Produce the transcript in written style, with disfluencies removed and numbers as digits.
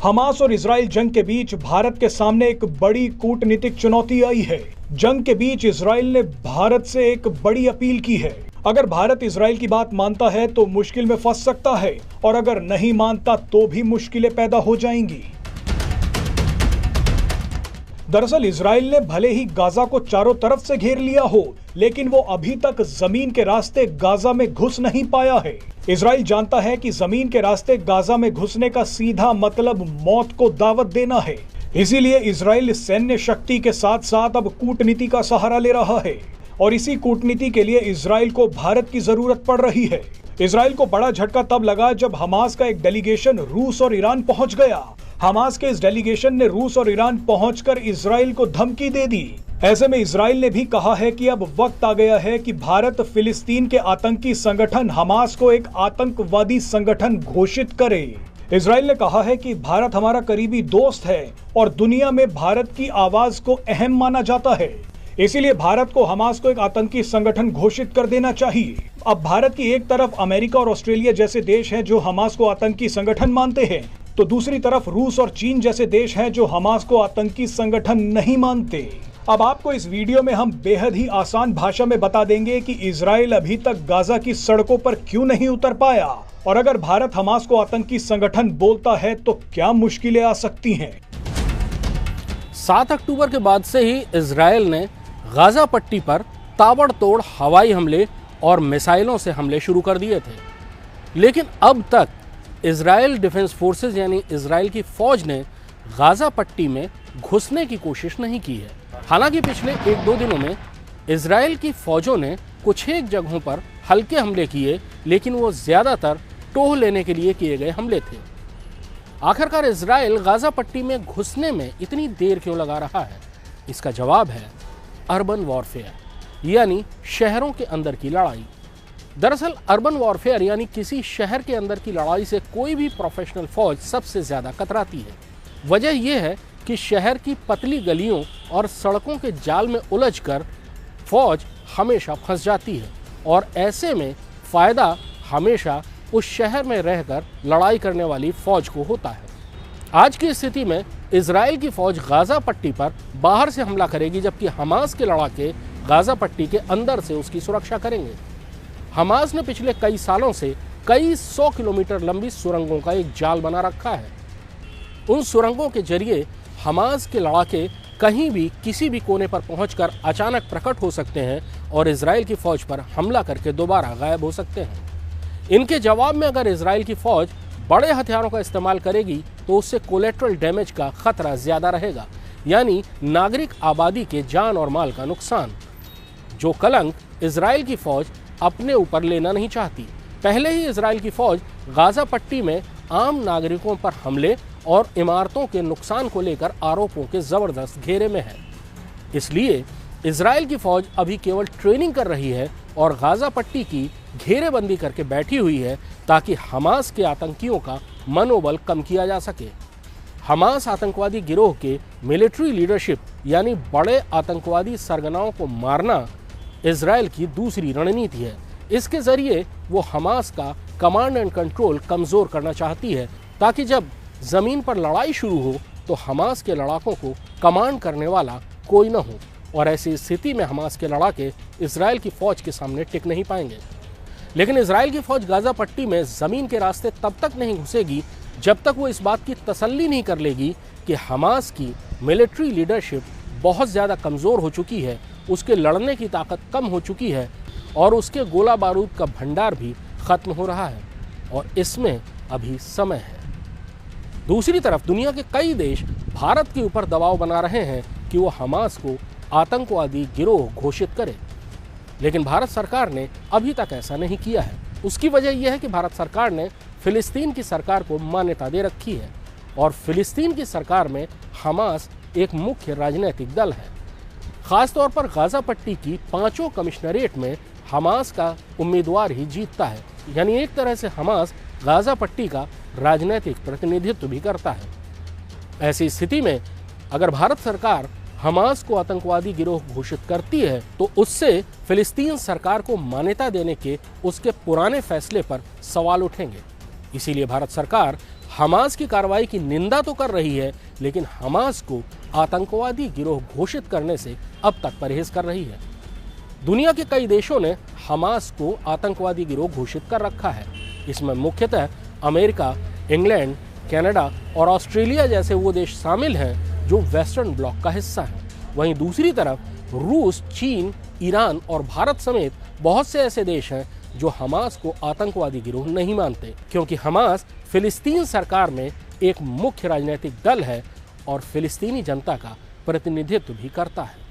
Hamas और Israel जंग के बीच भारत के सामने एक बड़ी कूटनीतिक चुनौती आई है। जंग के बीच इजराइल ने भारत से एक बड़ी अपील की है। अगर भारत इजराइल की बात मानता है तो मुश्किल में फंस सकता है, और अगर नहीं मानता तो भी मुश्किलें पैदा हो जाएंगी। दरअसल इजराइल ने भले ही गाजा को चारों तरफ से घेर लिया हो, लेकिन वो अभी तक जमीन के रास्ते गाजा में घुस नहीं पाया है। इजराइल जानता है कि जमीन के रास्ते गाजा में घुसने का सीधा मतलब मौत को दावत देना है। इसीलिए इजराइल सैन्य शक्ति के साथ साथ अब कूटनीति का सहारा ले रहा है, और इसी कूटनीति के लिए इजराइल को भारत की जरूरत पड़ रही है। इजराइल को बड़ा झटका तब लगा जब हमास का एक डेलीगेशन रूस और ईरान पहुंच गया। हमास के इस डेलीगेशन ने रूस और ईरान पहुंचकर इजराइल को धमकी दे दी। ऐसे में इजराइल ने भी कहा है कि अब वक्त आ गया है कि भारत फिलिस्तीन के आतंकी संगठन हमास को एक आतंकवादी संगठन घोषित करे। इजराइल ने कहा है कि भारत हमारा करीबी दोस्त है और दुनिया में भारत की आवाज को अहम माना जाता है। इसीलिए भारत को हमास को एक आतंकी संगठन घोषित कर देना चाहिए। अब भारत की एक तरफ अमेरिका और ऑस्ट्रेलिया जैसे देश हैं जो हमास को आतंकी संगठन मानते हैं, तो दूसरी तरफ रूस और चीन जैसे देश हैं जो हमास को आतंकी संगठन नहीं मानते। अब आपको इस वीडियो में हम बेहद ही आसान भाषा में बता देंगे कि इजराइल अभी तक गाजा की सड़कों पर क्यों नहीं उतर पाया, और अगर भारत हमास को आतंकी संगठन बोलता है तो क्या मुश्किलें आ सकती हैं। 7 अक्टूबर के बाद से ही इजराइल ने गाजा पट्टी पर ताबड़तोड़ हवाई हमले और मिसाइलों से हमले शुरू कर दिए थे, लेकिन अब तक इजराइल डिफेंस फोर्सेस यानी इजराइल की फौज ने गाजा पट्टी में घुसने की कोशिश नहीं की है। हालांकि पिछले 1-2 दिनों में इजराइल की फौजों ने कुछ एक जगहों पर हल्के हमले किए, लेकिन वो ज्यादातर टोह लेने के लिए किए गए हमले थे। आखिरकार इजराइल गाजा पट्टी में घुसने में इतनी देर क्यों लगा रहा है? इसका जवाब है अर्बन वॉरफेयर, यानी शहरों के अंदर की लड़ाई। दरअसल अर्बन वॉरफेयर यानी किसी शहर के अंदर की लड़ाई से कोई भी प्रोफेशनल फौज सबसे ज्यादा कतराती है। वजह यह है कि शहर की पतली गलियों और सड़कों के जाल में उलझकर फौज हमेशा फंस जाती है, और ऐसे में फायदा हमेशा उस शहर में रहकर लड़ाई करने वाली फौज को होता है। आज की स्थिति में इजराइल की फौज गाजा पट्टी पर बाहर से हमला करेगी, जबकि हमास के लड़ाके गाजा पट्टी के अंदर से उसकी सुरक्षा करेंगे। हमास ने पिछले कई सालों से कई 100 किलोमीटर लंबी सुरंगों का एक जाल बना रखा है। उन सुरंगों के जरिए हमास के लड़ाके कहीं भी किसी भी कोने पर पहुंचकर अचानक प्रकट हो सकते हैं और इजराइल की फौज पर हमला करके दोबारा गायब हो सकते हैं। इनके जवाब में अगर इजराइल की फौज बड़े हथियारों का इस्तेमाल करेगी तो उससे कोलेट्रल डैमेज का खतरा ज्यादा रहेगा, यानी नागरिक आबादी के जान और माल का नुकसान, जो कलंक इजराइल की फौज अपने ऊपर लेना नहीं चाहती। पहले ही इजराइल की फौज गाजा पट्टी में आम नागरिकों पर हमले और इमारतों के नुकसान को लेकर आरोपों के जबरदस्त घेरे में है। इसलिए इजराइल की फौज अभी केवल ट्रेनिंग कर रही है और गाजा पट्टी की घेरेबंदी करके बैठी हुई है, ताकि हमास के आतंकियों का मनोबल कम किया जा सके। हमास आतंकवादी गिरोह के मिलिट्री लीडरशिप यानी बड़े आतंकवादी सरगनाओं को मारना इजराइल की दूसरी रणनीति है। इसके जरिए वो हमास का कमांड एंड कंट्रोल कमजोर करना चाहती है, ताकि जब जमीन पर लड़ाई शुरू हो तो हमास के लड़ाकों को कमांड करने वाला कोई न हो, और ऐसी स्थिति में हमास के लड़ाके इजराइल की फौज के सामने टिक नहीं पाएंगे। लेकिन इजराइल की फौज गाजा पट्टी में जमीन के रास्ते तब तक नहीं घुसेगी जब तक वो इस बात की तसल्ली नहीं कर लेगी कि हमास की मिलिट्री लीडरशिप बहुत ज़्यादा कमज़ोर हो चुकी है, उसके लड़ने की ताकत कम हो चुकी है, और उसके गोला बारूद का भंडार भी ख़त्म हो रहा है, और इसमें अभी समय है। दूसरी तरफ दुनिया के कई देश भारत के ऊपर दबाव बना रहे हैं कि वो हमास को आतंकवादी गिरोह घोषित करे, लेकिन भारत सरकार ने अभी तक ऐसा नहीं किया है। उसकी वजह यह है कि भारत सरकार ने फिलिस्तीन की सरकार को मान्यता दे रखी है, और फिलिस्तीन की सरकार में हमास एक मुख्य राजनीतिक दल है। खासतौर पर गाजा पट्टी की 5 कमिश्नरेट में हमास का उम्मीदवार ही जीतता है, यानी एक तरह से हमास गाजा पट्टी का राजनीतिक प्रतिनिधित्व भी करता है। ऐसी स्थिति में अगर भारत सरकार हमास को आतंकवादी गिरोह घोषित करती है तो उससे फिलिस्तीन सरकार को मान्यता देने के उसके पुराने फैसले पर सवाल उठेंगे। इसीलिए भारत सरकार हमास की कार्रवाई की निंदा तो कर रही है, लेकिन हमास को आतंकवादी गिरोह घोषित करने से अब तक परहेज कर रही है। दुनिया के कई देशों ने हमास को आतंकवादी गिरोह घोषित कर रखा है। इसमें मुख्यतः अमेरिका, इंग्लैंड, कनाडा और ऑस्ट्रेलिया जैसे वो देश शामिल हैं जो वेस्टर्न ब्लॉक का हिस्सा हैं। वहीं दूसरी तरफ रूस, चीन, ईरान और भारत समेत बहुत से ऐसे देश हैं जो हमास को आतंकवादी गिरोह नहीं मानते, क्योंकि हमास फिलिस्तीन सरकार में एक मुख्य राजनीतिक दल है और फिलिस्तीनी जनता का प्रतिनिधित्व भी करता है।